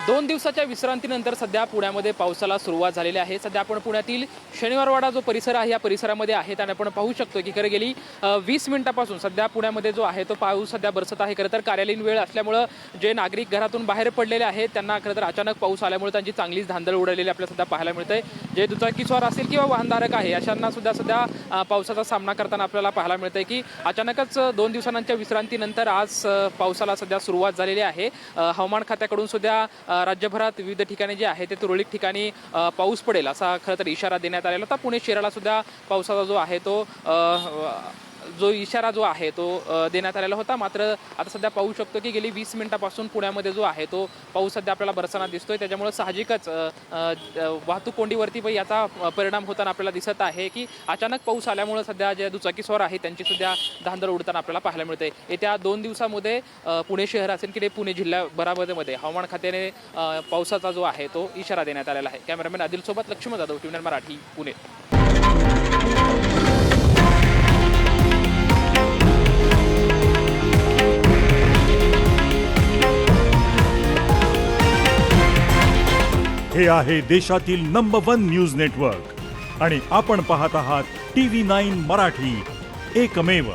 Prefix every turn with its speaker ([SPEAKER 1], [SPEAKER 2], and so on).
[SPEAKER 1] 2 दिवसाच्या विश्रांतीनंतर सध्या पुण्यामध्ये पावसाला सुरुवात झालेली आहे। सध्या आपण पुण्यातील शनिवारवाडा जो परिसर आहे या परिसरामध्ये आहेत आणि आपण पाहू शकतो की खरं गेली 20 मिनिटांपासून सध्या पुण्यामध्ये जो आहे तो पाऊस सध्या बरसत आहे। खरं तर कार्यालयीन वेळ असल्यामुळे जे नागरिक घरातून बाहेर पडलेले आहेत त्यांना खरं तर अचानक पाऊस आल्यामुळे त्यांची चांगलीच धांदळ उडालेली आपल्याला सध्या पाहायला मिळते। जे दुचाकीस्वार असेल किंवा वाहनधारक आहे अशांना सुद्धा सध्या पावसाचा सामना करताना आपल्याला पाहायला मिळते की अचानकच 2 दिवसांच्या विश्रांतीनंतर आज पावसाला सध्या सुरुवात झालेली आहे। हवामान खात्याकडून सुद्धा राज्यभरात विविध ठिकाणी जे आहे ते तुरळक ठिकाणी पाऊस पडेल असा खरं तर इशारा देण्यात आलेला होता। पुणे शहराला सुद्धा पावसाचा जो आहे तो इशारा जो आहे तो देण्यात आलेला होता। मात्र आता सध्या पाहू शकतो की गेली 20 मिनिटांपासून पुण्यामध्ये जो आहे तो पाऊस सध्या आपल्याला बरसताना दिसतोय। त्याच्यामुळे साहजिकच वाहतूक कोंडीवरती याचा परिणाम होताना आपल्याला दिसत आहे की अचानक पाऊस आल्यामुळे सध्या जे दुचाकीस्वार आहेत त्यांची सुद्धा धांदळ उडताना आपल्याला पाहायला मिळते। येत्या 2 दिवसामध्ये पुणे शहर असेल की पुणे जिल्ह्याभरामध्ये हवामान खात्याने पावसाचा जो आहे तो इशारा देण्यात आलेला आहे। कॅमेरामॅन आदिल सोबत लक्ष्मण जाधव, टीव्ही मराठी, पुणे।
[SPEAKER 2] हे आहे देशातील नंबर 1 न्यूज नेटवर्क आणि आपण पाहत आहात TV9 मराठी, एकमेव।